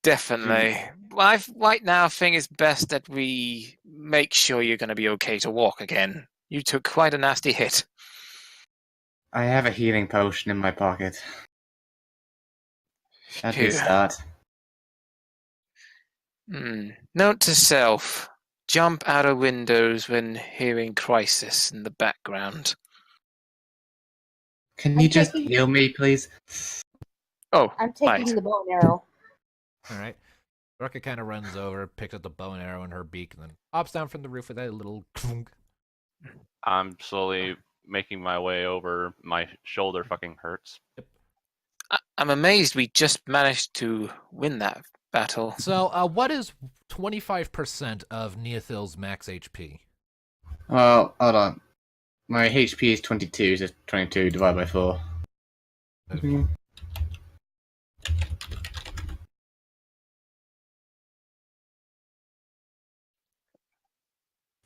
Definitely. Right now, I think it's best that we make sure you're going to be okay to walk again. You took quite a nasty hit. I have a healing potion in my pocket. That'd be a Phew. start. Note to self. Jump out of windows when hearing crisis in the background. Can you just heal me, please? Oh, I'm taking right. the bow and arrow. All right. Rucka kind of runs over, picks up the bow and arrow in her beak, and then hops down from the roof with a little clunk. I'm slowly making my way over. My shoulder fucking hurts. I'm amazed we just managed to win that battle. So, what is 25% of Neothil's max HP? Well, hold on. My HP is 22, so 22 divided by 4. Okay.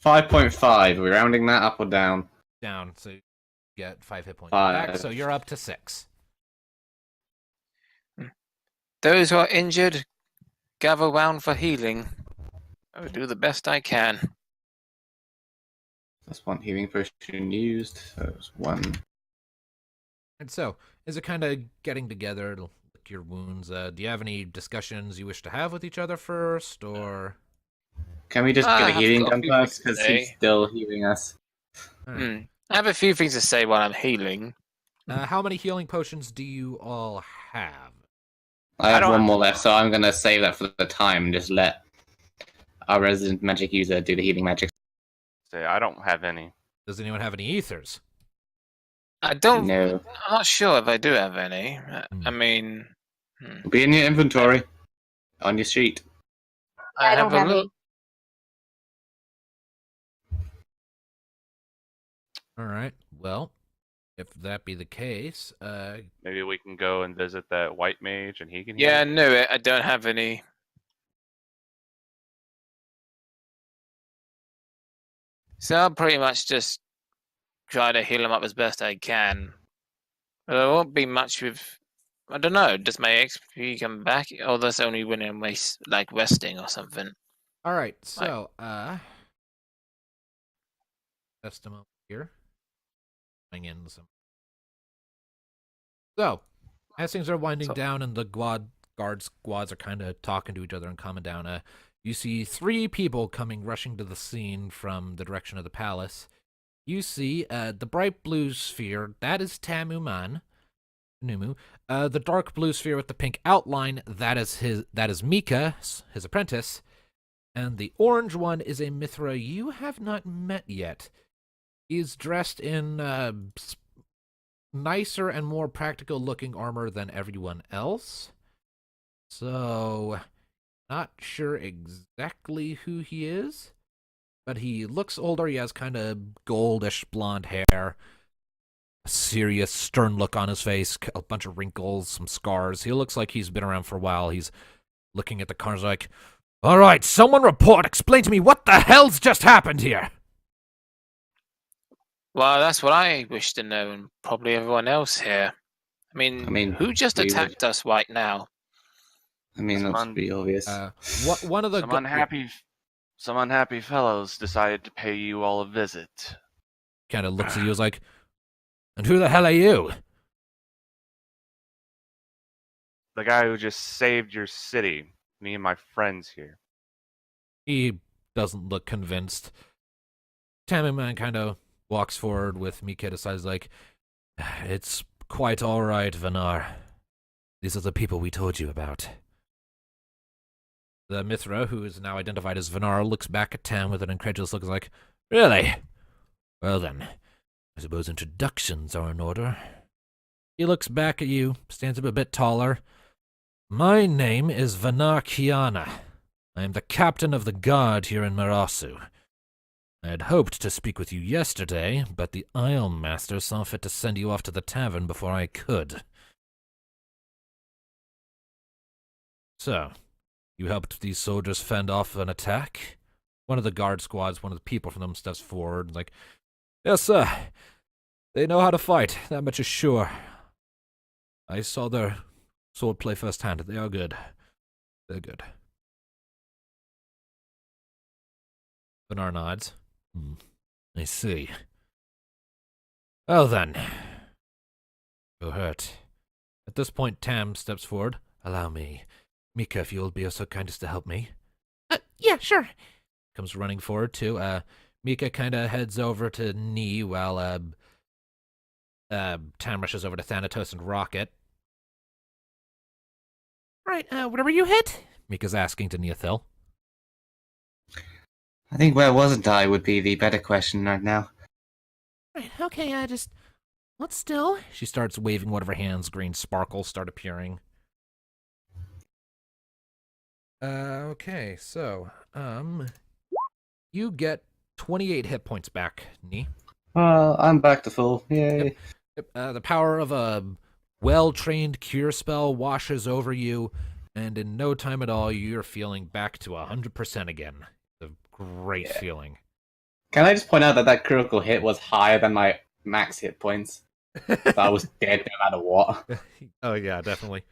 5.5. Are we rounding that up or down? Down, so you get 5 hit points 5. back, so you're up to 6. Those who are injured, gather round for healing. I will do the best I can. That's one healing potion used. So it's 1. And so, is it kind of getting together to lick your wounds? Do you have any discussions you wish to have with each other first, or? Can we just I get a have healing got a done few first? things to Because he's say. still healing us. Right. I have a few things to say while I'm healing. How many healing potions do you all have? I have don't one have- more left, so I'm going to save that for the time and just let our resident magic user do the healing magic. Say, I don't have any. Does anyone have any ethers? I don't. No. I'm not sure if I do have any. I mean, It'll be in your inventory. On your sheet. I don't have any. All right. Well, if that be the case, Maybe we can go and visit that white mage and he can heal. Yeah, I knew it. I don't have any. So I'll pretty much just try to heal him up as best I can. But there won't be much with. I don't know. Does my XP come back? Or that's only when I'm like resting or something. all right. So, just a moment here. Bring in some. So, as things are winding down and the guard squads are kind of talking to each other and calming down, you see 3 people coming rushing to the scene from the direction of the palace. You see the bright blue sphere, that is Tamuman. Numu. The dark blue sphere with the pink outline, that is Mika, his apprentice. And the orange one is a Mithra you have not met yet. He's dressed in nicer and more practical looking armor than everyone else. So, not sure exactly who he is, but he looks older. He has kind of goldish blonde hair, a serious, stern look on his face, a bunch of wrinkles, some scars. He looks like he's been around for a while. He's looking at the cars like, all right, someone report. Explain to me what the hell's just happened here. Well, that's what I wish to know, and probably everyone else here. I mean who just attacked us right now? I mean, that's pretty obvious. One of the some unhappy fellows decided to pay you all a visit. Kind of looks at you as like, and who the hell are you? The guy who just saved your city. Me and my friends here. He doesn't look convinced. Tamuman kind of walks forward with Mika to side, like, it's quite all right, Vanar. These are the people we told you about. The Mithra, who is now identified as Vanar, looks back at Tam with an incredulous look, like, really? Well then, I suppose introductions are in order. He looks back at you, stands up a bit taller. My name is Vanar Kiana. I am the captain of the guard here in Marasu. I had hoped to speak with you yesterday, but the Isle Master saw fit to send you off to the tavern before I could. So, you helped these soldiers fend off an attack? One of the guard squads, one of the people from them steps forward, like, yes, sir. They know how to fight, that much is sure. I saw their swordplay firsthand. They are good. They're good. Bernard nods. I see. Well then. You're hurt. At this point, Tam steps forward. Allow me. Mika, if you'll be so kind as to help me. Yeah, sure. Comes running forward, too. Mika kind of heads over to Knee while Tam rushes over to Thanatos and Rocket. Right, where were you hit? Mika's asking to Neothil. I think where wasn't I would be the better question right now. Right, okay, just... Hold still. She starts waving one of her hands. Green sparkles start appearing. Okay, so, you get 28 hit points back, Nee. Well, I'm back to full. Yay. The power of a well-trained cure spell washes over you, and in no time at all, you're feeling back to 100% again. It's a great feeling. Can I just point out that that critical hit was higher than my max hit points? So I was dead no matter what. Oh yeah, definitely.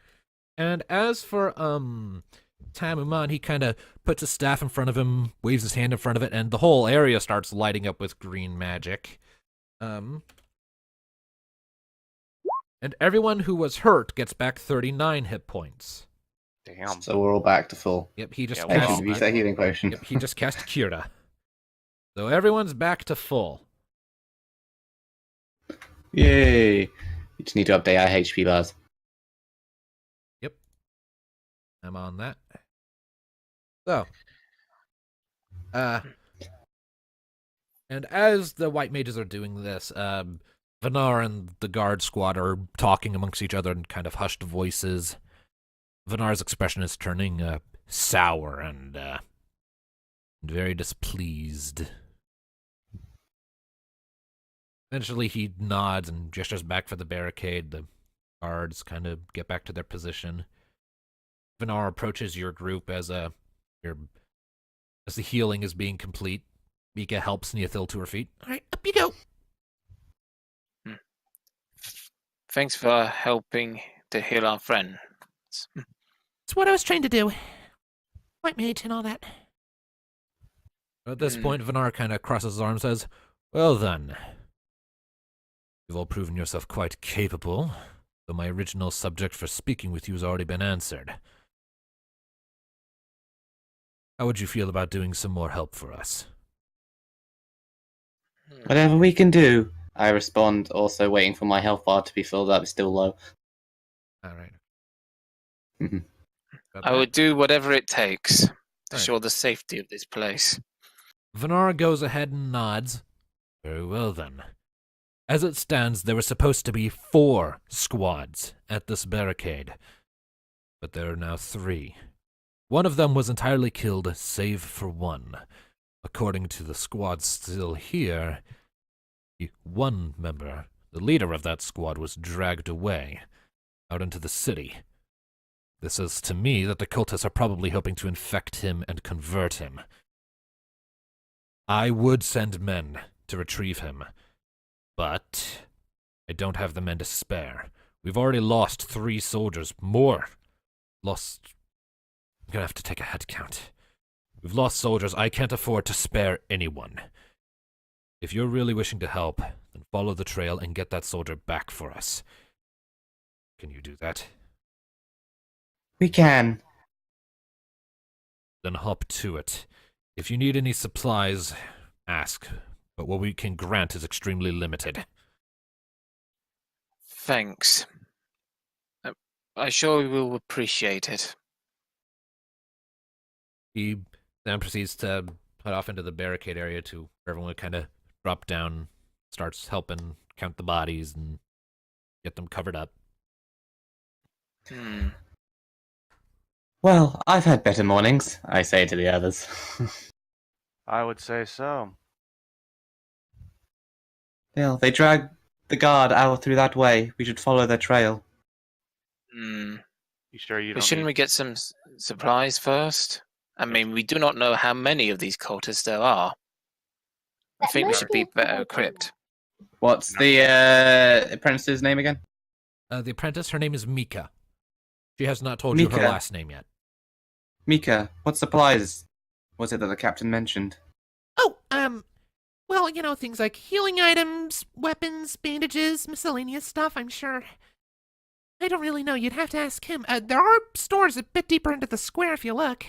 And as for Tamuman, he kind of puts a staff in front of him, waves his hand in front of it, and the whole area starts lighting up with green magic. And everyone who was hurt gets back 39 hit points. Damn. So we're all back to full. Yep, he just Yeah, Thank wow. you, use that healing potion. Yep, he just cast Cura. So everyone's back to full. Yay! You just need to update our HP bars. I'm on that. So, and as the white mages are doing this, Vanar and the guard squad are talking amongst each other in kind of hushed voices. Vanar's expression is turning sour and very displeased. Eventually, he nods and gestures back for the barricade. The guards kind of get back to their position. Vanar approaches your group as the healing is being complete. Mika helps Neothil to her feet. All right, up you go. Thanks for helping to heal our friend. It's what I was trying to do. White mage and all that. At this point, Vanar kind of crosses his arms and says, well then. You've all proven yourself quite capable, though my original subject for speaking with you has already been answered. How would you feel about doing some more help for us? Whatever we can do. I respond, also waiting for my health bar to be filled up. It's still low. All right. Mhm. Got I that? would do whatever it takes to Right. ensure the safety of this place. Vanar goes ahead and nods. Very well then. As it stands, there were supposed to be 4 squads at this barricade, but there are now 3. One of them was entirely killed, save for one. According to the squad still here, one member, the leader of that squad, was dragged away, out into the city. This says to me that the cultists are probably hoping to infect him and convert him. I would send men to retrieve him, but I don't have the men to spare. We've already lost 3 soldiers. More. I'm gonna have to take a head count. We've lost soldiers. I can't afford to spare anyone. If you're really wishing to help, then follow the trail and get that soldier back for us. Can you do that? We can. Then hop to it. If you need any supplies, ask. But what we can grant is extremely limited. Thanks. I sure will appreciate it. He then proceeds to head off into the barricade area to where everyone kind of drop down, starts helping count the bodies and get them covered up. Well, I've had better mornings, I say to the others. I would say so. Well, they dragged the guard out through that way. We should follow their trail. You sure you But don't shouldn't need... we get some supplies first? I mean, we do not know how many of these cultists there are. I think we should be better equipped. What's the apprentice's name again? The apprentice, her name is Mika. She has not told you her Mika. last name yet. Mika, what supplies was it that the captain mentioned? Oh, well, things like healing items, weapons, bandages, miscellaneous stuff, I'm sure. I don't really know. You'd have to ask him. There are stores a bit deeper into the square if you look.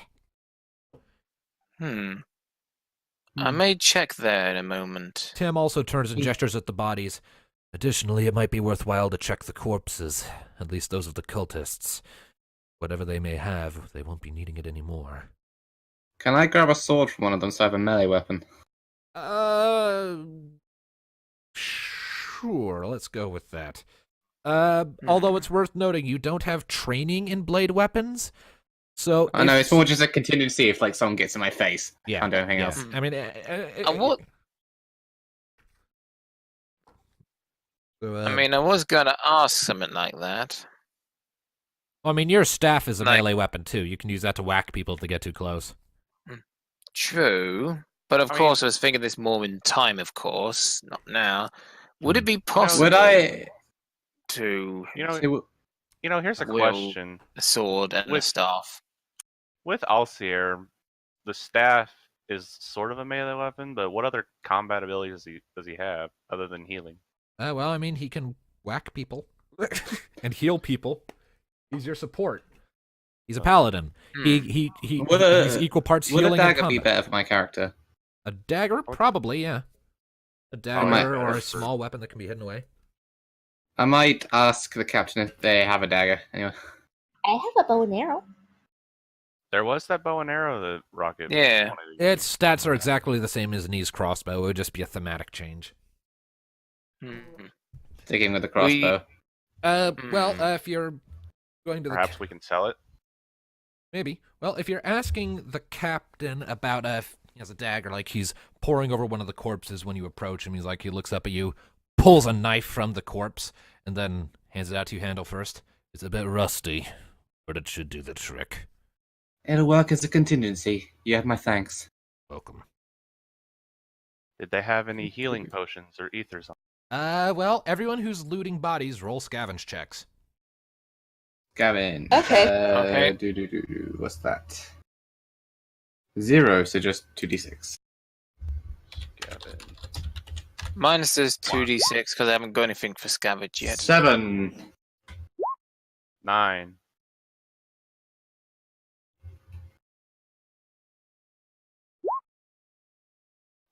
I may check there in a moment. Tim also turns and He- gestures at the bodies. Additionally, it might be worthwhile to check the corpses, at least those of the cultists. Whatever they may have, they won't be needing it anymore. Can I grab a sword from one of them so I have a melee weapon? Sure, let's go with that. Although it's worth noting, you don't have training in blade weapons, so I know, it's more just a contingency if like someone gets in my face. yeah, Can't do anything yeah. else. I mean, What? So, I mean, I was gonna ask something like that. I mean, your staff is a like- melee weapon too. You can use that to whack people if they get too close. True, but of I mean- course, I was thinking this more in time. Of course, not now. Would it be possible Would I? to You know, it w- here's a Will- question. a sword and a With- staff? With Alcier, the staff is sort of a melee weapon, but what other combat abilities does he have other than healing? Well, I mean, he can whack people and heal people. He's your support. He's a paladin. He's equal parts Would a healing and dagger be combat. better for my character? A dagger, probably, yeah. A dagger might- or a small weapon that can be hidden away. I might ask the captain if they have a dagger. Anyway, I have a bow and arrow. There was that bow and arrow that Rocket. Yeah. wanted to Its stats are exactly the same as Knee's crossbow. It would just be a thematic change. sticking with the crossbow. If you're going to the Perhaps we can sell it. maybe. Well, if you're asking the captain about if he has a dagger, like he's poring over one of the corpses when you approach him, he looks up at you, pulls a knife from the corpse, and then hands it out to you handle first. It's a bit rusty, but it should do the trick. It'll work as a contingency. You have my thanks. Welcome. Did they have any healing potions or ethers on? Well, everyone who's looting bodies, roll scavenge checks. Gavin. Okay. Okay. What's that? 0, so just 2d6. Gavin. Mine says 2d6 because I haven't got anything for scavenge yet. 7. 9.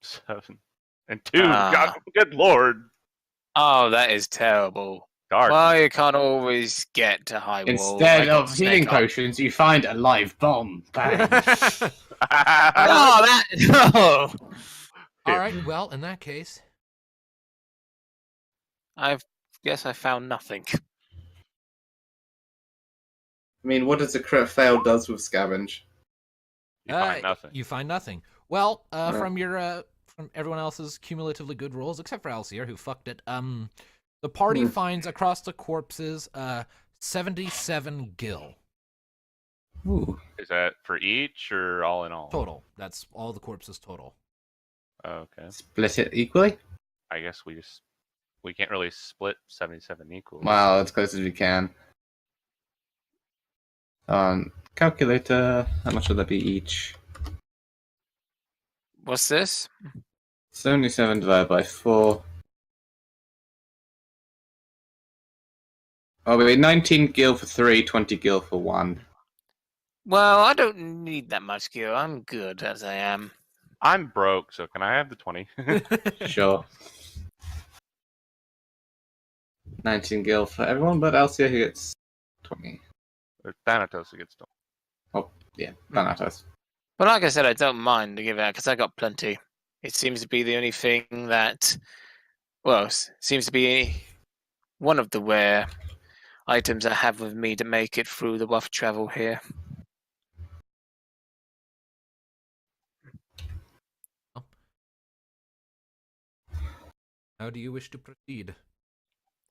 Seven. And 2. Ah. God, good lord. Oh, that is terrible. Dark. Well, you can't always get to high wall. Instead like of Snake healing Eye. potions, you find a live bomb. Bang. Oh, that. No. All right, well, in that case, I guess I found nothing. I mean, what does a crit fail does with scavenge? You find nothing. You find nothing. Well, Right. from everyone else's cumulatively good rolls, except for Alcier, who fucked it. The party finds across the corpses 77 gil Ooh. Is that for each or all in all? total. That's all the corpses total. Okay. Split it equally? I guess we can't really split 77 equally. Well, as close as we can. Calculator, how much would that be each? What's this? 77 divided by 4. Oh, wait, 19 gil for 3, 20 gil for 1. Well, I don't need that much gear. I'm good as I am. I'm broke, so can I have the 20? Sure. 19 gil for everyone, but Alcia who gets 20. Or Thanatos gets done. Yeah, Thanatos. But like I said, I don't mind to give it out because I got plenty. It seems to be the only thing that, well, seems to be one of the rare items I have with me to make it through the rough travel here. How do you wish to proceed?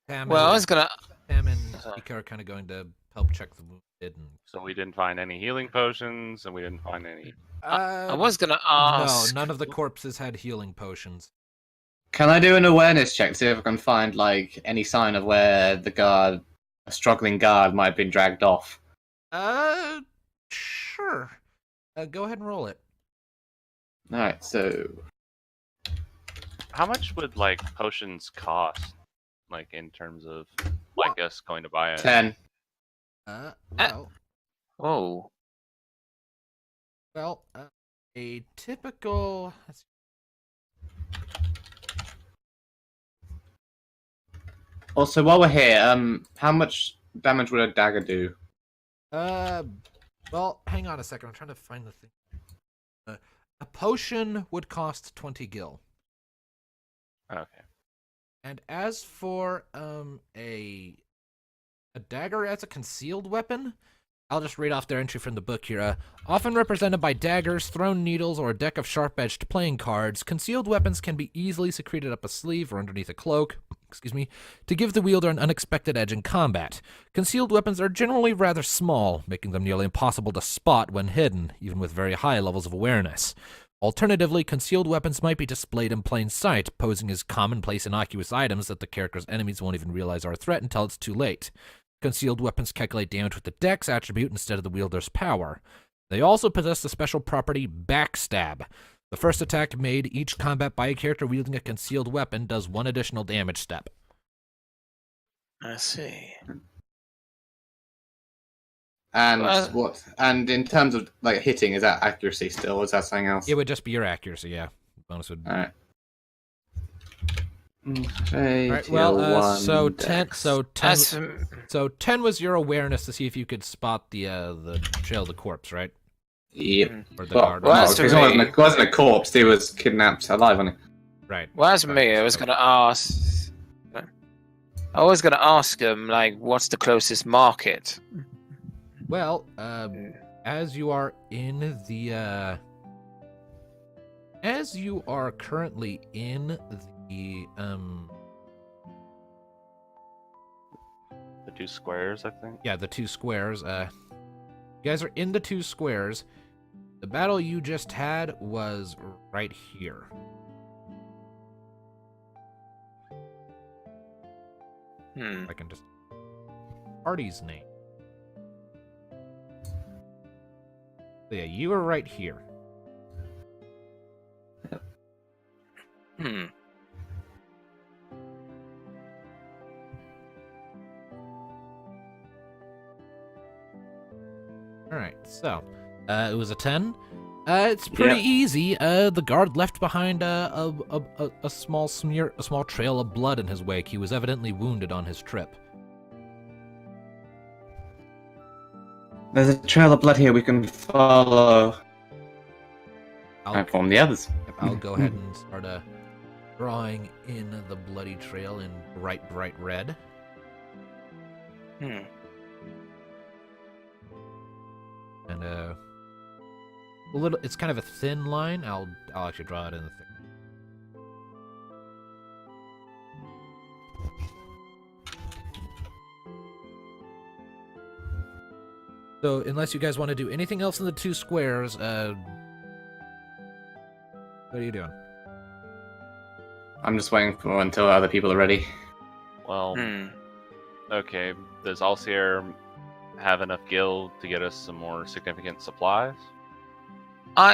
Tam Well, I and- was gonna. Tam and Sorry. Ika are kind of going to help check the wounded. And, So we didn't find any healing potions, and we didn't find any. I was gonna ask. No, none of the corpses had healing potions. Can I do an awareness check to see if I can find, like, any sign of where the guard, a struggling guard, might have been dragged off? Sure. sure. Go ahead and roll it. Alright, so How much would like potions cost? Like in terms of like us going to buy it? 10. Well, Oh, well, a typical. Also, while we're here, how much damage would a dagger do? Well, hang on a second. I'm trying to find the thing. A potion would cost 20 gil. Okay. And as for a dagger as a concealed weapon, I'll just read off their entry from the book here. Often represented by daggers, thrown needles, or a deck of sharp-edged playing cards, concealed weapons can be easily secreted up a sleeve or underneath a cloak, to give the wielder an unexpected edge in combat. Concealed weapons are generally rather small, making them nearly impossible to spot when hidden, even with very high levels of awareness. Alternatively, concealed weapons might be displayed in plain sight, posing as commonplace innocuous items that the character's enemies won't even realize are a threat until it's too late. Concealed weapons calculate damage with the Dex attribute instead of the wielder's power. They also possess the special property Backstab. The first attack made each combat by a character wielding a concealed weapon does 1 additional damage step. I see. And Well- And in terms of like hitting, is that accuracy still, or is that something else? It would just be your accuracy, yeah. Bonus would. Alright. Alright, well, so 10, so 10, As for, so 10 was your awareness to see if you could spot the trail of the corpse, right? Yep. Or the Well, guard. well, no, as because for me- it wasn't a corpse, he was kidnapped alive, wasn't he? Right. well, as for me, I was gonna ask. I was gonna ask him, like, what's the closest market? Well, as you are in the as you are currently in the The 2 squares, I think. the 2 squares, you guys are in the 2 squares. The battle you just had was right here. If I can just party's name. So yeah, you were right here. Hmm. Alright, so it was a 10. It's pretty easy. The guard left behind a small trail of blood in his wake. He was evidently wounded on his trip. There's a trail of blood here we can follow. I'll, And from the others. I'll go ahead and start drawing in the bloody trail in bright red. Hmm. And a little, it's kind of a thin line. I'll actually draw it in the thing. So unless you guys want to do anything else in the 2 squares, what are you doing? I'm just waiting for until other people are ready. Well, Hmm. okay. Does Alcier have enough gil to get us some more significant supplies?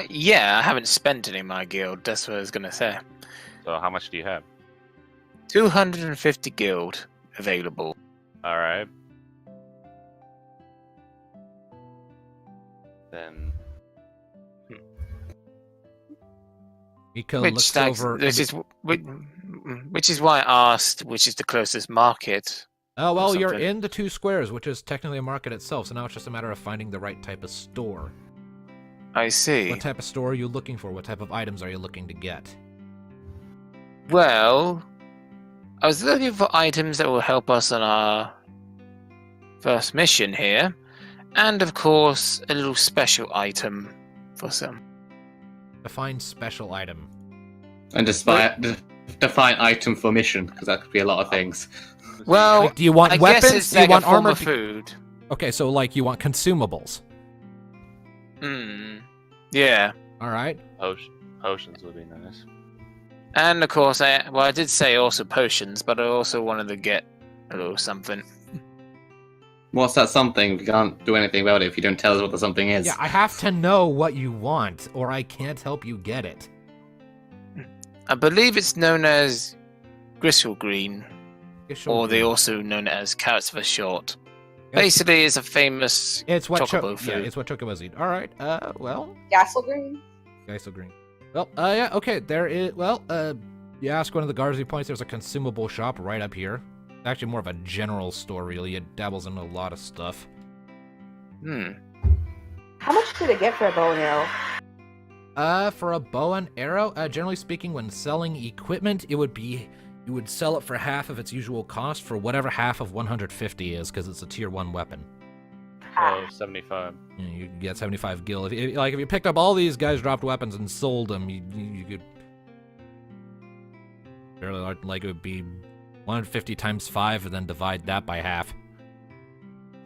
Yeah, I haven't spent any of my guild. That's what I was gonna say. So how much do you have? 250 guild available. All right. Then Miko Which looks stacks, over. which is why I asked which is the closest market. Oh, well, you're something. in the 2 squares, which is technically a market itself, so now it's just a matter of finding the right type of store. I see. What type of store are you looking for? What type of items are you looking to get? Well, I was looking for items that will help us on our first mission here, and of course, a little special item for some. Define special item. And define item for mission, because that could be a lot of things. Well, Like, do you want I weapons? guess it's Do you like want a form armor? of food. Okay, so like you want consumables. Hmm. Yeah. All right. potions would be nice. And of course, I did say also potions, but I also wanted to get a little something. What's that something? We can't do anything about it if you don't tell us what the something is. Yeah, I have to know what you want, or I can't help you get it. I believe it's known as gristle green, It's or they also known it as carrots for short. Yes. Basically, it's a famous It's what chocobo food. Yeah, it's what chocobos eat. All right. Well, Castle Green. Geisel green. Well, yeah. Okay. There is. Well, you ask one of the guards. He points. There's a consumable shop right up here. Actually, more of a general store, really. It dabbles in a lot of stuff. How much did it get for a bow and arrow? For a bow and arrow, generally speaking, when selling equipment, it would be you would sell it for half of its usual cost for whatever half of 150 is, because it's a tier 1 weapon. So 75. You can get 75 gil. If you picked up all these guys dropped weapons and sold them, you could barely like it would be 150 times 5 and then divide that by half.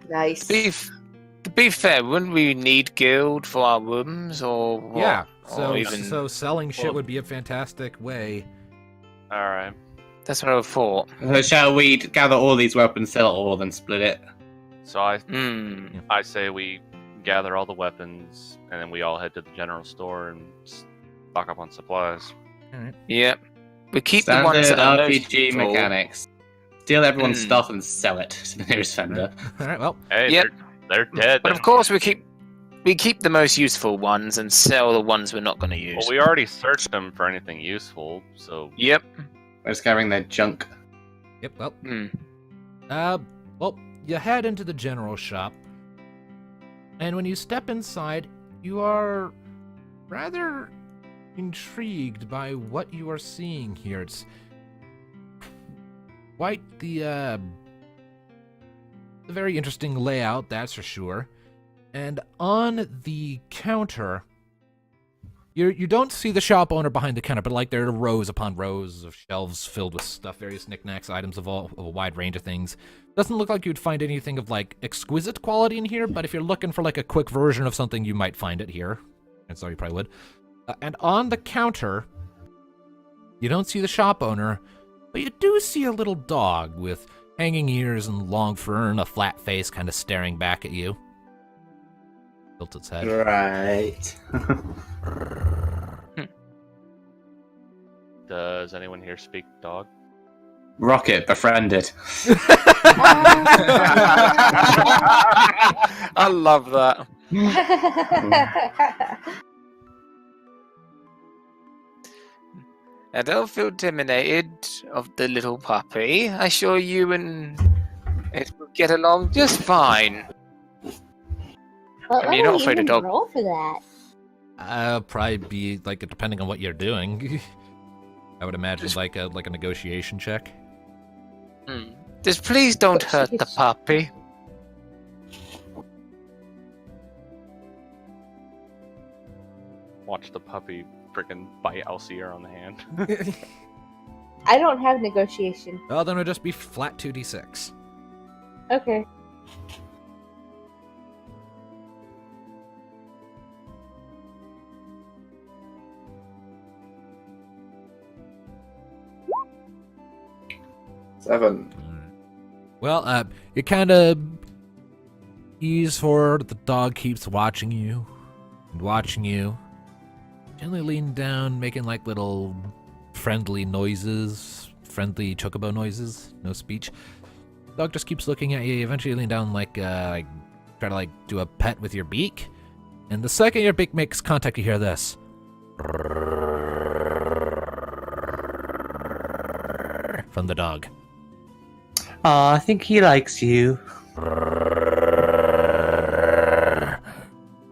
Nice. To be fair, wouldn't we need guild for our rooms or what? Yeah. Or So selling shit would be a fantastic way. All right. That's what I thought. Shall we gather all these weapons, sell it all, then split it? So I Hmm. I say we gather all the weapons, and then we all head to the general store and stock up on supplies. Yep. We keep the ones Standard that are most RPG useful. mechanics. Steal everyone's Hmm. stuff and sell it to the nearest vendor. All right. Well, Hey, Yep. they're dead. But then. of course, we keep the most useful ones and sell the ones we're not going to use. Well, we already searched them for anything useful, so Yep. We're just gathering their junk. yep. Well, Hmm. well, you head into the general shop, and when you step inside, you are rather intrigued by what you are seeing here. It's quite the very interesting layout, that's for sure. And on the counter, you don't see the shop owner behind the counter, but like there are rows upon rows of shelves filled with stuff, various knickknacks, items of a wide range of things. Doesn't look like you'd find anything of like exquisite quality in here, but if you're looking for like a quick version of something, you might find it here. And so you probably would. And on the counter, you don't see the shop owner, but you do see a little dog with hanging ears and long fur and a flat face kind of staring back at you. Tilt its head. Right. does anyone here speak dog? Rocket, befriended. I love that. I don't feel intimidated of the little puppy. I assure you and it will get along just fine. Well, I mean, you're not afraid of dog. roll for that. Probably be like depending on what you're doing. I would imagine like a negotiation check. Just please don't hurt the puppy. Watch the puppy freaking bite Alcier on the hand. I don't have negotiation. Well, then it'll just be flat 2d6. Okay. Seven. Well, you kind of ease forward. The dog keeps watching you and watching you. Gently lean down, making like little friendly noises, friendly chocobo noises. No speech. Dog just keeps looking at you. You eventually lean down, like try to like do a pet with your beak. And the second your beak makes contact, you hear this from the dog. Aw, I think he likes you.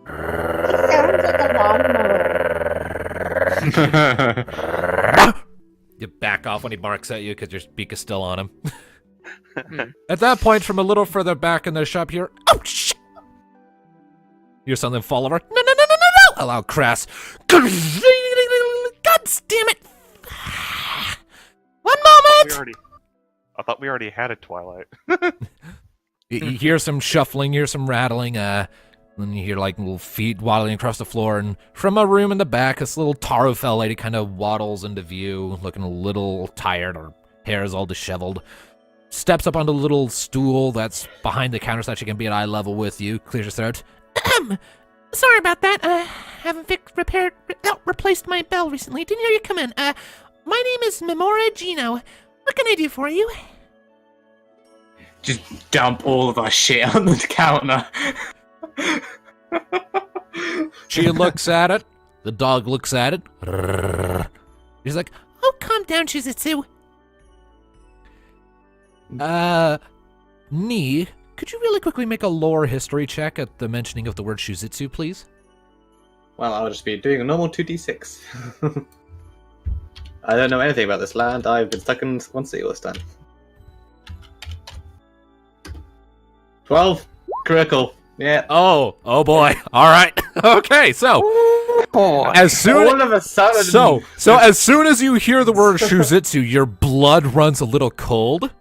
It sounds like a lawnmower. You back off when he barks at you because your beak is still on him. At that point, from a little further back in the shop, you're oh shit! You hear something fall over. No! A loud crash. God damn it! One moment. I thought we already had a Twilight. You hear some shuffling, you hear some rattling, then you hear like little feet waddling across the floor, and from a room in the back, this little Tarofel lady kind of waddles into view, looking a little tired, her hair is all disheveled. steps up on the little stool that's behind the counter so that she can be at eye level with you, clears her throat. Sorry about that. Haven't replaced my bell recently. Didn't hear you come in. My name is Memora Gino. What can I do for you? Just dump all of our shit on the counter. She looks at it. The dog looks at it. He's like, Oh, calm down, Shizitsu. Nee, could you really quickly make a lore history check at the mentioning of the word Shuzitsu, please? Well, I'll just be doing a normal 2d6. I don't know anything about this land. I've been stuck in one city all this time. 12. Critical. Yeah. Oh boy. All right. Okay, so as soon All of a sudden. so as soon as you hear the word Shuzitsu, your blood runs a little cold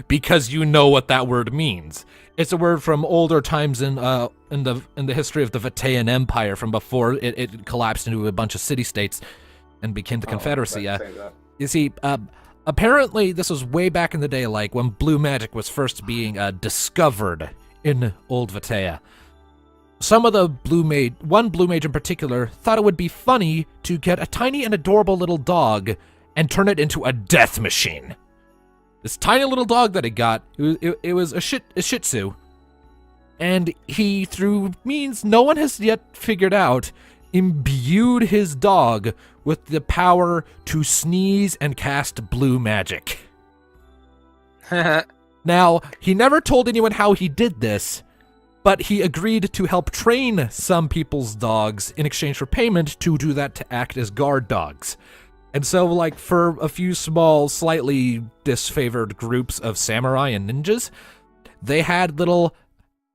because you know what that word means. It's a word from older times in the history of the Vataean Empire, from before it collapsed into a bunch of city-states and became the Confederacy. You see, apparently this was way back in the day, like when blue magic was first being discovered in Old Vataea. Some of the one blue mage in particular, thought it would be funny to get a tiny and adorable little dog and turn it into a death machine. This tiny little dog that he got, it was a Shih Tzu, and he, through means no one has yet figured out, imbued his dog with the power to sneeze and cast blue magic. Now, he never told anyone how he did this, but he agreed to help train some people's dogs in exchange for payment to do that, to act as guard dogs. And so, like, for a few small, slightly disfavored groups of samurai and ninjas, they had little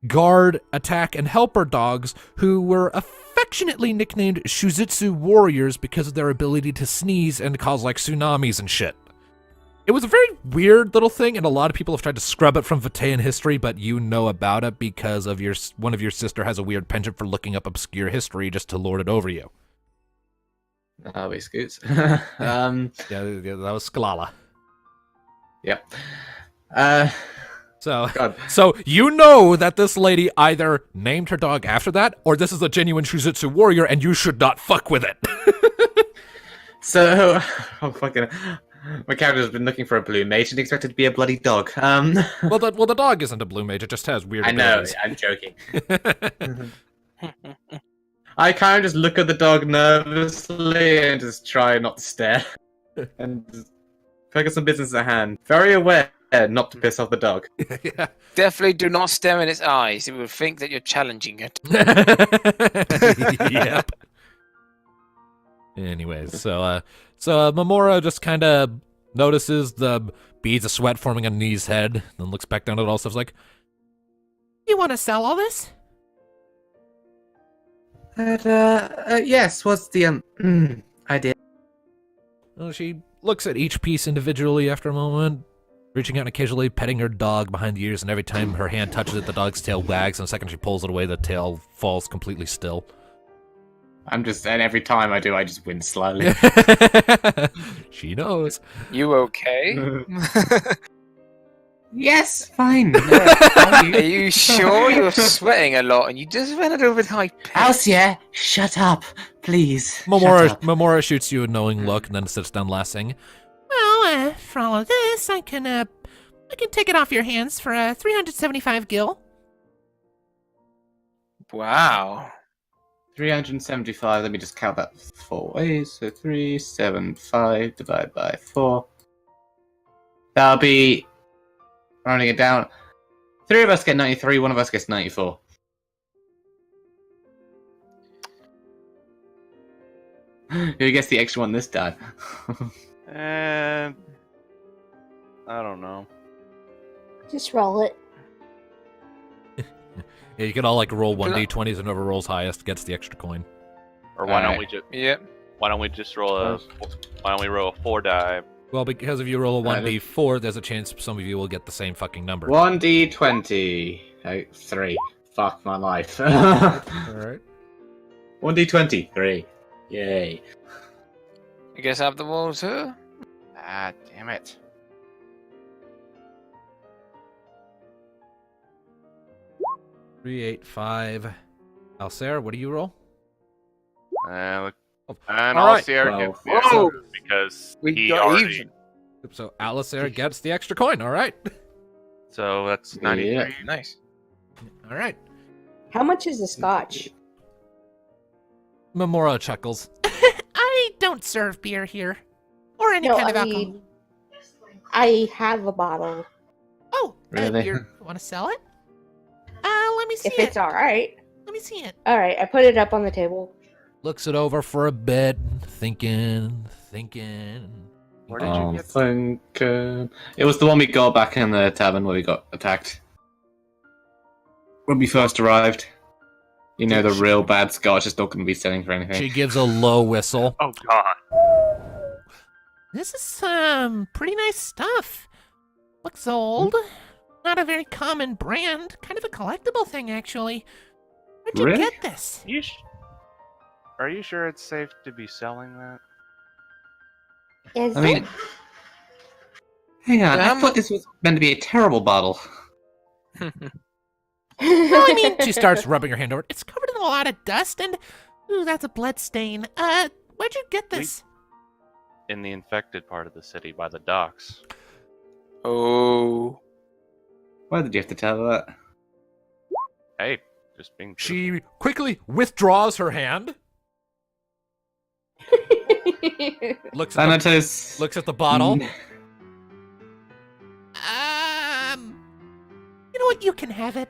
guard, attack, and helper dogs who were affectionately nicknamed Shuzitsu warriors because of their ability to sneeze and cause, like, tsunamis and shit. It was a very weird little thing, and a lot of people have tried to scrub it from Vataean history, but you know about it because of one of your sister has a weird penchant for looking up obscure history just to lord it over you. Oh, we scoots. Yeah, that was Skalala. Yep. So you know that this lady either named her dog after that, or this is a genuine Shuzitsu warrior, and you should not fuck with it. So, my character's been looking for a blue mage and expected to be a bloody dog. Well, the dog isn't a blue mage; it just has weird. I know. abilities. I'm joking. I kind of just look at the dog nervously and just try not to stare and just focus on business at hand. Very aware not to piss off the dog. Yeah. Definitely do not stare in its eyes. It will think that you're challenging it. Yep. Anyways, so Memora just kind of notices the beads of sweat forming on Nee's head, then looks back down at all stuff like, You want to sell all this? Yes, what's the idea? well, she looks at each piece individually after a moment, reaching out and occasionally petting her dog behind the ears, and every time her hand touches it, the dog's tail wags, and the second she pulls it away, the tail falls completely still. And every time I do, I just wince slightly. She knows. You okay? Yes, fine. Are you sure you're sweating a lot and you just went over with high pitch? Alcia, shut up, please. Memora shoots you a knowing look and then sits down laughing. Well, for all of this, I can take it off your hands for 375 gil. Wow. 375, let me just count that 4 ways. So 375 divided by 4. That'll be, rounding it down, 3 of us get 93, 1 of us gets 94. Who gets the extra one this time? And I don't know. Just roll it. Yeah, you can all like roll 1d20s, and whoever rolls highest gets the extra coin. Or why don't Alright. we just Yep. why don't we roll a 4 die? Well, because if you roll a 1d4, there's a chance some of you will get the same fucking number. 1d20. 3. Fuck my life. Alright. 1d20. 3. Yay. I guess I have the walls here. Ah, damn it. 3, 8, 5. Alcer, what do you roll? And All right. Alcier Well, gets the whoa. extra because We he got already. even. So Alcer gets the extra coin. All right. So that's 93. Yeah. Nice. All right. How much is the scotch? Memora chuckles. I don't serve beer here. Or any No, kind of I alcohol. mean, I have a bottle. Oh, Really? beer. Want to sell it? Let me see If it. it's all right. Let me see it. All right, I put it up on the table. Looks it over for a bit, thinking. Where did you get? Thinking. It was the one we got back in the tavern where we got attacked. When we first arrived. You know, the real bad scotch is not going to be selling for anything. She gives a low whistle. Oh God. This is pretty nice stuff. Looks old. Not a very common brand. Kind of a collectible thing, actually. Where'd you Really? get this? Are you sure it's safe to be selling that? Is I mean, hang on, Yeah, I thought this was meant to be a terrible bottle. Well, I mean, She starts rubbing her hand over it. it's covered in a lot of dust, and ooh, that's a blood stain. Where'd you get this? In the infected part of the city by the docks. Oh. Why did you have to tell her that? Hey, just being. She quickly withdraws her hand, looks at, the, Thanatos. looks at the bottle. You know what? You can have it.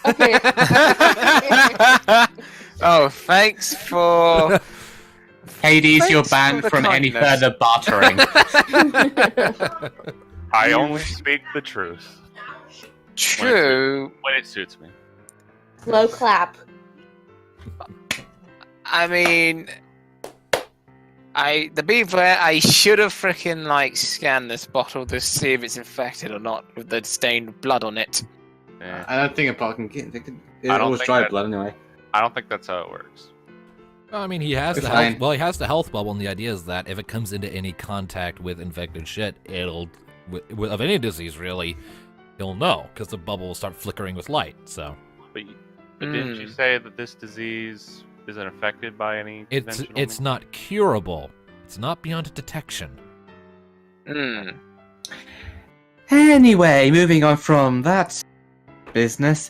Okay. Oh, thanks for. Hades, you're Thanks banned for the from any kindness. further bartering. I only speak the truth True. when it suits me. Slow clap. I mean, to be fair, I should have freaking scanned this bottle to see if it's infected or not with the stained blood on it. Eh, I don't think a bottle can get infected. It I don't always think dry that- blood anyway. I don't think that's how it works. I mean, he has It's the fine. health. Well, he has the health bubble, and the idea is that if it comes into any contact with infected shit, it'll, of any disease really, he'll know because the bubble will start flickering with light. So But didn't you say that this disease isn't affected by any? it's conventional not curable. It's not beyond detection. Hmm. Anyway, moving on from that business,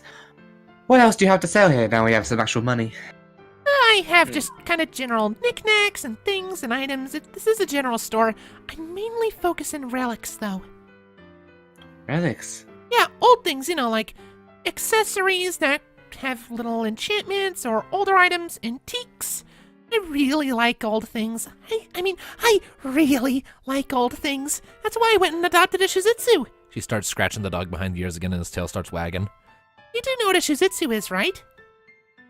what else do you have to sell here now we have some actual money? I have just kind of general knickknacks and things and items. This is a general store. I mainly focus in relics, though. Relics. Yeah, old things, like accessories that have little enchantments or older items, antiques. I really like old things. I really like old things. That's why I went and adopted a Shih Tzu. She starts scratching the dog behind the ears again, and his tail starts wagging. You do know what a Shih Tzu is, right?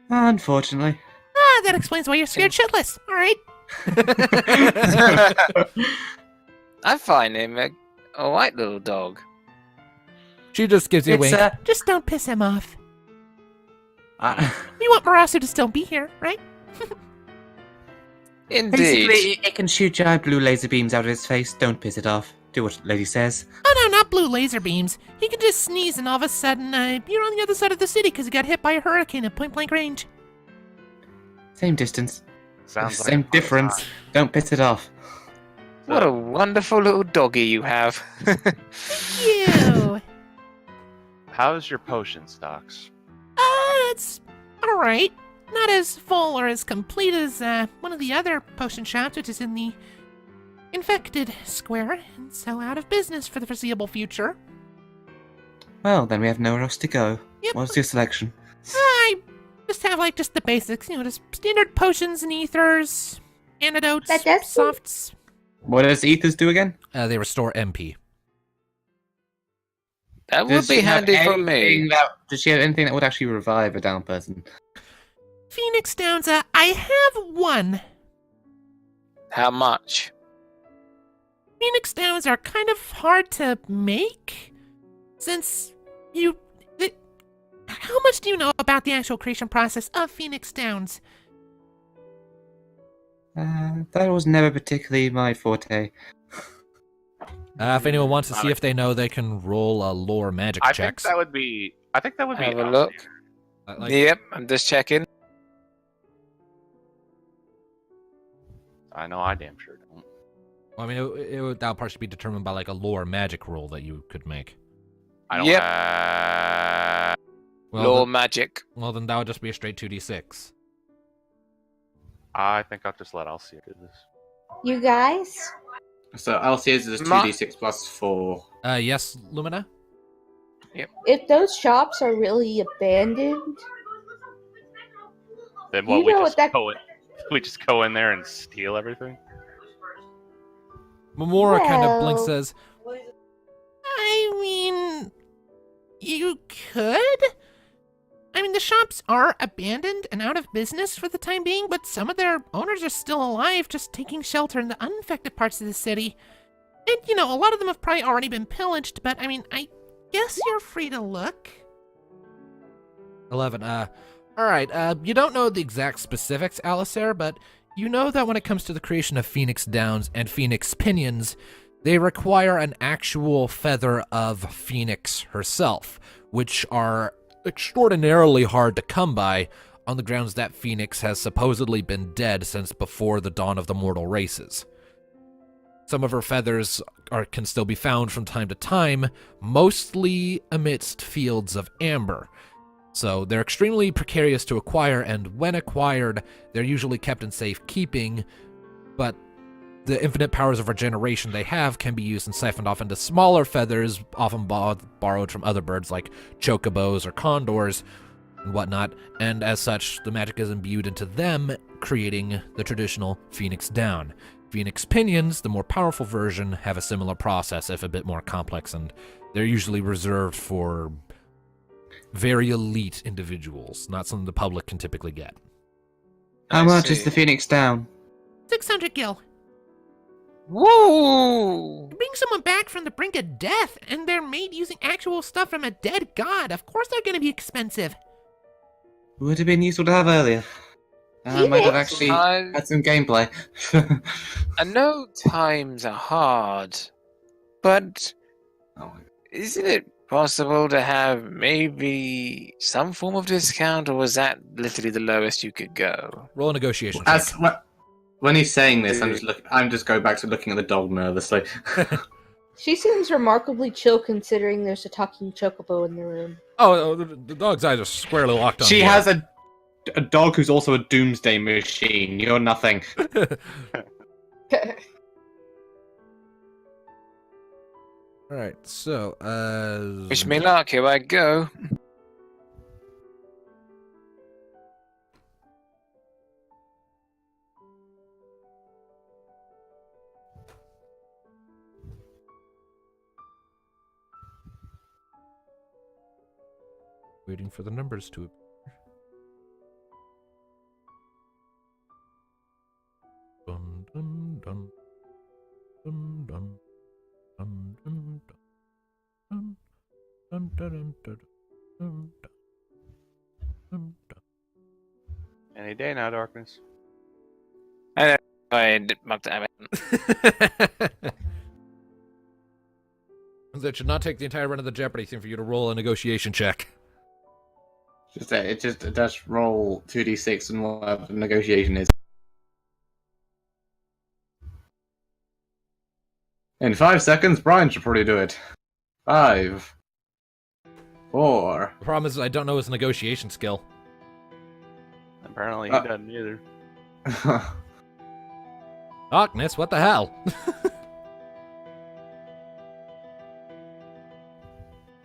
Unfortunately. Ah, that explains why you're scared shitless. All right. I find him a white little dog. She just gives you a wink. Just don't piss him off. Uh, We want Marasu to still be here, right? Indeed. basically, it can shoot giant blue laser beams out of its face. Don't piss it off. Do what lady says. Oh no, not blue laser beams. He can just sneeze and all of a sudden, you're on the other side of the city because he got hit by a hurricane at point blank range. Same distance. Sounds like Same a fun difference. time. Don't piss it off. What a wonderful little doggy you have. Ew. How's your potion stocks? It's alright. Not as full or as complete as one of the other potion shops, which is in the infected square, and so out of business for the foreseeable future. Well, then we have nowhere else to go. Yep. What's your selection? I just have just the basics, just standard potions and ethers, antidotes, That does seem- softs. What does Ethers do again? They restore MP. That would Does be she have handy for me. anything does she have anything that would actually revive a down person? Phoenix Downs, I have one. How much? Phoenix Downs are kind of hard to make, since how much do you know about the actual creation process of Phoenix Downs? That was never particularly my forte. If anyone wants to see if they know, they can roll lore magic I checks. think that would be. Have a Alcier. look. Yep, I'm just checking. I know I damn sure don't. Well, I mean, it would that'll partially be determined by like a lore magic roll that you could make. I don't Yep. Well, Law then, magic. well, then that would just be a straight 2d6. I think I'll just let Alcea do this. You guys? So Alcia's is Ma- 2d6 plus 4. Yes, Lumina? If those shops are really abandoned, Then You what? know what that- We just go in there and steal everything. Memora kind of blinks, Well- says, I mean, you could? I mean, the shops are abandoned and out of business for the time being, but some of their owners are still alive, just taking shelter in the uninfected parts of the city. And, you know, a lot of them have probably already been pillaged, but, I mean, I guess you're free to look. 11. Alright, you don't know the exact specifics, Alistair, but you know that when it comes to the creation of Phoenix Downs and Phoenix Pinions, they require an actual feather of Phoenix herself, which are extraordinarily hard to come by on the grounds that Phoenix has supposedly been dead since before the dawn of the mortal races. Some of her feathers can still be found from time to time, mostly amidst fields of amber. So they're extremely precarious to acquire, and when acquired, they're usually kept in safekeeping, but the infinite powers of regeneration they have can be used and siphoned off into smaller feathers, often borrowed from other birds like chocobos or condors and whatnot, and as such, the magic is imbued into them, creating the traditional Phoenix Down. Phoenix Pinions, the more powerful version, have a similar process, if a bit more complex, and they're usually reserved for very elite individuals, not something the public can typically get. How I much is see. the Phoenix Down? 600 gil. Woo! Bring someone back from the brink of death, and they're made using actual stuff from a dead god. Of course they're gonna be expensive. Would have been useful to have earlier. I might have Phoenix? actually I had some gameplay. know times are hard, but Oh my- isn't it possible to have maybe some form of discount, or was that literally the lowest you could go? Roll a negotiation As check. when he's saying this, Dude. I'm just going back to looking at the dog nervously. She seems remarkably chill considering there's a talking chocobo in the room. Oh, the dog's eyes are squarely locked on She you. has a dog who's also a doomsday machine. You're nothing. Alright, so, Wish me luck, here I go. waiting for the numbers to appear. Dun dun dun. Dun dun. Dun dun dun. Dun dun dun dun dun dun dun. Any day now, darkness. I mucked it. That should not take the entire run of the Jeopardy thing for you to roll a negotiation check. Just roll 2d6 and whatever the negotiation is. In 5 seconds, Brian should probably do it. 5, 4. The problem is I don't know his negotiation skill. Apparently he doesn't either. Darkness, what the hell?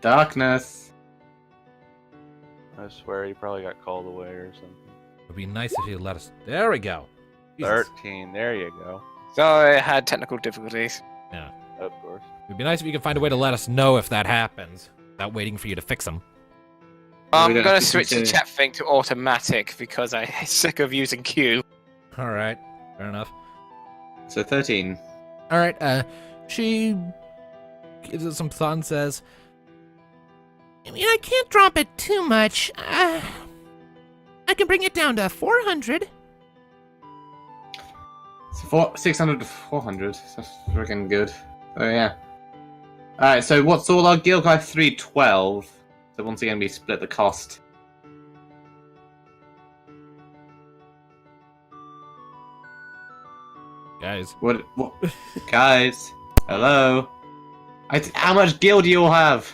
Darkness. I swear he probably got called away or something. It'd be nice if you let us. There we go. Jesus. 13. There you go. Sorry, I had technical difficulties. Of course. It'd be nice if you could find a way to let us know if that happens, without waiting for you to fix them. I'm We don't gonna have to switch the consider- chat thing to automatic because I'm sick of using Q. All right, fair enough. So 13. All right, she gives it some thought and says, I mean, I can't drop it too much. I can bring it down to 400. So 600 to 400. That's freaking good. Oh yeah. Alright, so what's all our guild? I have 312. So once again, we split the cost. Guys. What? Guys, hello. How much gil do you all have?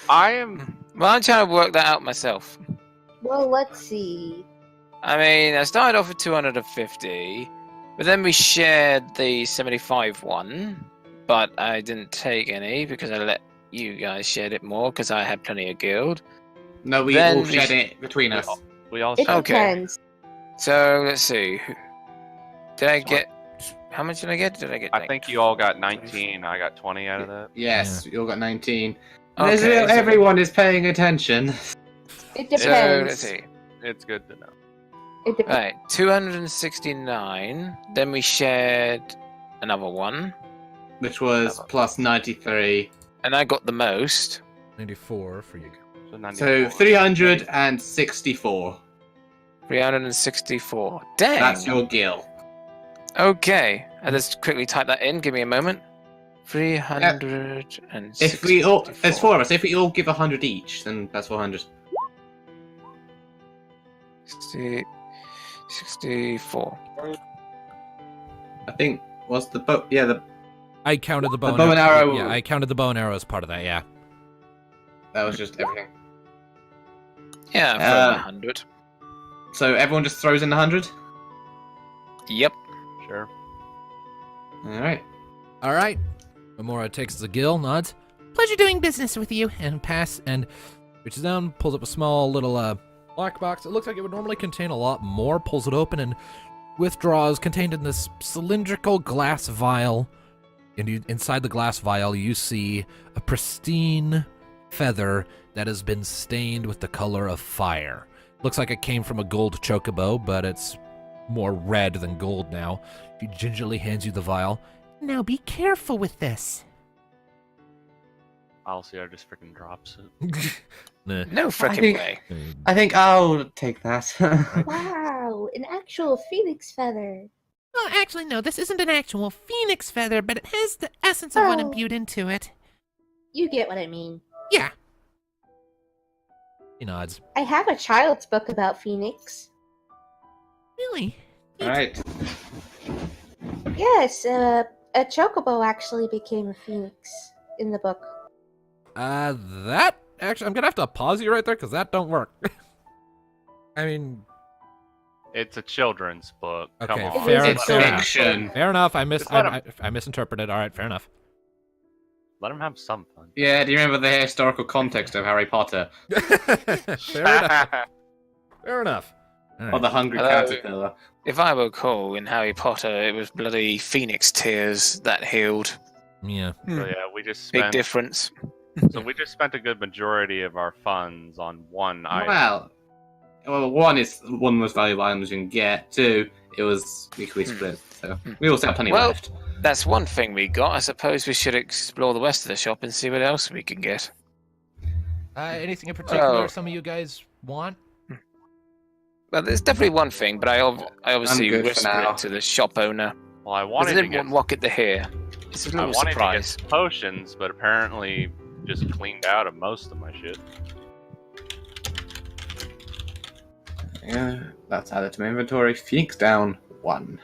I am. Well, I'm trying to work that out myself. Well, let's see. I mean, I started off with 250, but then we shared the 75 one, but I didn't take any because I let you guys share it more because I had plenty of guild. No, we Then all we shared sh- it between us. We all. It share- Okay. depends. So let's see. Did I get? How much did I get? Did I get? I like, think you all got 19. I got 20 out of that. Yes, you all got 19. Okay, so- Everyone is paying attention. It So depends. let's see. It's good to know. It depends. Right, 269. Then we shared another one, Which was plus 93. and I got the most. 94 for you. So, 94. So 364. 364. Dang. That's your gil. Okay, I'll just quickly type that in. Give me a moment. 364. If we all, there's 4 of us. If we all give 100 each, then that's 400. 64. I think was the bow. Yeah, the I counted the bow, bow and arrow. Yeah, I counted the bow and arrow as part of that, yeah. that was just everything. Yeah, I've Uh, 100. So everyone just throws in 100. Yep. Sure. All right. Alright. Amora takes the gill, nods, Pleasure doing business with you. and reaches down, pulls up a small little black box. It looks like it would normally contain a lot more, pulls it open, and withdraws, contained in this cylindrical glass vial. And inside the glass vial, you see a pristine feather that has been stained with the color of fire. Looks like it came from a gold chocobo, but it's more red than gold now. She gingerly hands you the vial. Now be careful with this. Alciar just freaking drops it. Nah. No frickin' think- way. I think I'll take that. Wow, an actual phoenix feather. Well, actually, no, this isn't an actual phoenix feather, but it has the essence of one Oh. imbued into it. You get what I mean. Yeah. He nods. I have a child's book about phoenix. Really? All right. Yes, a chocobo actually became a phoenix in the book. That actually, I'm gonna have to pause you right there because that don't work. I mean, It's a children's book. Come Okay, on. fair It's enough. fiction. fair enough. I Just let 'em- I misinterpreted. All right, fair enough. Let him have some fun. Yeah. Do you remember the historical context of Harry Potter fair enough. Fair enough. All or right. the Hungry Hello. Caterpillar? If I recall, in Harry Potter, it was bloody phoenix tears that healed. Yeah. So yeah, we just Big spent. difference. So we just spent a good majority of our funds on one item. Well, one is one of the most valuable items you can get. 2, it was equally split. So we also have plenty Well- left. That's one thing we got. I suppose we should explore the rest of the shop and see what else we can get. Anything in particular Oh. some of you guys want? Well, there's definitely one thing, but I obviously good for whisper now. it to the shop owner. Well, I I wanted to didn't get. want Rocket to hear. It's a I little wanted surprise. to get potions, but apparently just cleaned out of most of my shit. Yeah, that's added to my inventory. Phoenix down 1.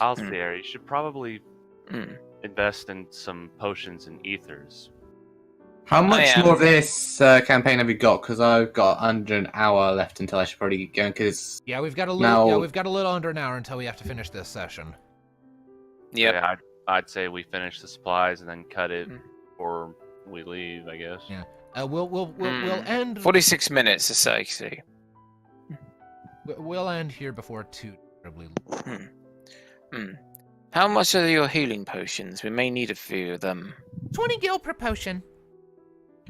Alciar, you should probably Hmm. invest in some potions and ethers. How much am. more of this campaign have you got? Because I've got under an hour left until I should probably get going. Because Yeah, we've got a little. Now- Yeah, we've got a little under an hour until we have to finish this session. Yep. Yeah, I'd say we finish the supplies and then cut it Hmm. before we leave, I guess. Yeah. We'll end. 46 minutes to say, see. We'll end here before 2. Probably. How much are your healing potions? We may need a few of them. 20 gil per potion.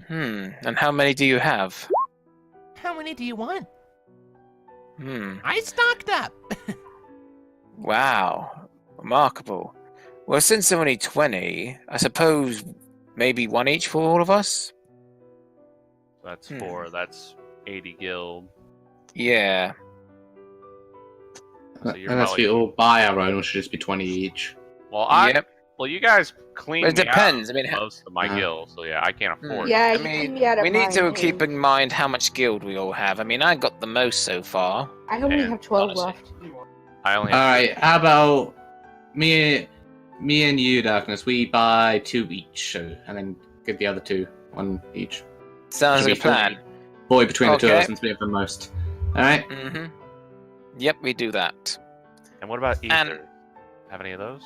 And how many do you have? How many do you want? I stocked up. Wow. Remarkable. Well, since there are only 20, I suppose maybe one each for all of us? That's 4. That's 80 gil. Yeah. So you're unless probably- we all buy our own, it should just be 20 each. Well, Yep. well, you guys cleaned Well, it me out depends. of I mean, most of my gil, so yeah, I can't afford it. Yeah, I you mean, cleaned me out of we need to mine, keep in mind how much guild we all have. I mean, I got the most so far. I only Yeah, have 12 honestly. left. I only All have right. How about me and you, Darkness? We buy 2 each, and then give the other 2 1 each. Sounds Should like we a plan. Boy between the 2 of Okay. us since we have the most. All right. Mm-hmm. Yep, we do that. And what about ether? And Have any of those?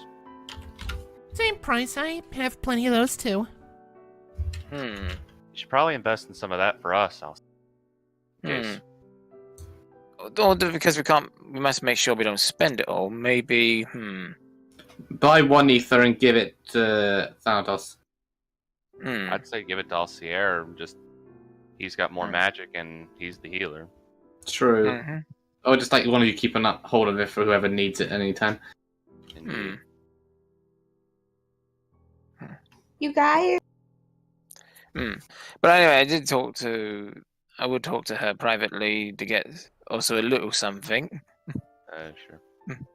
Same price. I have plenty of those too. hmm. You should probably invest in some of that for us. Case. Or because we must make sure we don't spend it all. Maybe, Buy 1 ether and give it to Thanatos. I'd say give it to Alcier. He's got more magic and he's the healer. True. Mm-hmm. Or just like one of you keep a hold of it for whoever needs it anytime. Indeed. You guys, But anyway, I would talk to her privately to get also a little something. Sure.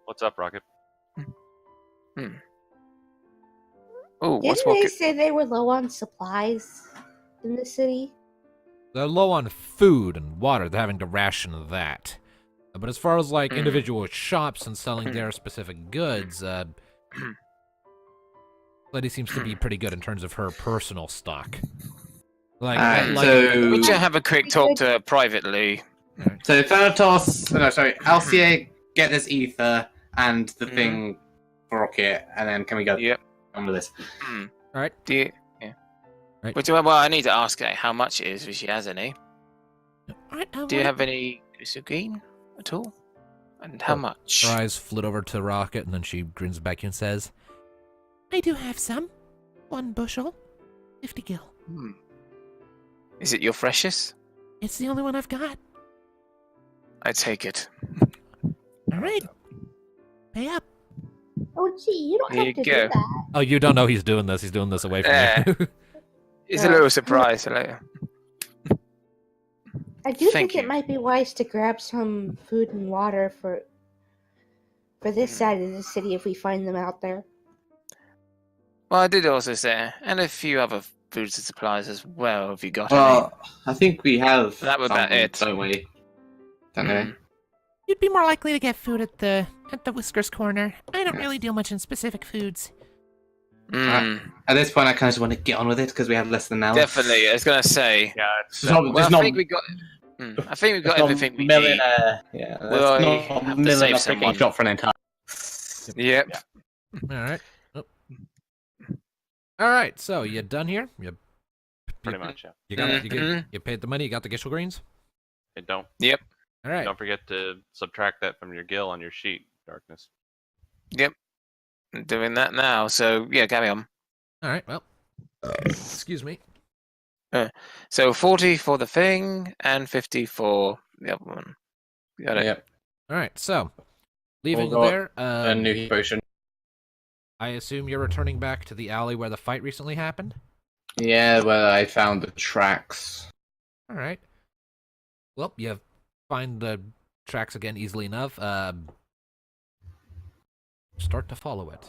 What's up, Rocket? Oh, what's didn't they what? say they were low on supplies in the city? They're low on food and water. They're having to ration that. But as far as like individual shops and selling their specific goods, Lady seems to be pretty good in terms of her personal stock. Alright, like so We should have a quick talk to her privately. Thanatos, no, sorry, Alcier, get this ether and the thing for Rocket, and then can we go Yep. on with this? all right. Do you? Yeah. Right. Well, I need to ask her how much it is if she has any. All right, Do you have any green at all? And how much? Her eyes flit over to Rocket, and then she grins back and says, I do have some. 1 bushel, 50 gil. Is it your freshest? It's the only one I've got. I take it. All right. Pay up. Oh, gee, you don't Here have you to go. do that. "Oh, you don't know he's doing this. He's doing this away from you." It's a little surprise for later. I do Thank think you. it might be wise to grab some food and water for this side of the city if we find them out there. Well, I did also say, and a few other foods and supplies as well. If you got Well, I think we have. That was about some, it. don't we? Don't any. we? You'd be more likely to get food at the Whiskers Corner. I don't really deal much in specific foods. At this point, I kind of just want to get on with it because we have less than an hour. Definitely, I was gonna say. Yeah, It's not, Well, it's I not, think we got. I think we it's got not everything we milling need. yeah, Well, it's I not have to milling save a picking someone. shot for an entire. Yep. All right. Oh. All right. So you done here? pretty much. Yeah. You got Mhm. you paid the money. You got the Gishel greens. And don't All right. don't forget to subtract that from your gil on your sheet, Darkness. I'm doing that now. So yeah, carry on. All right. Well, excuse me. So 40 for the thing and 50 for the other one. Got it. Yep. All right. So leaving We'll go there, A new heat potion. I assume you're returning back to the alley where the fight recently happened. Yeah, where I found the tracks. All right. Well, you find the tracks again easily enough. Start to follow it.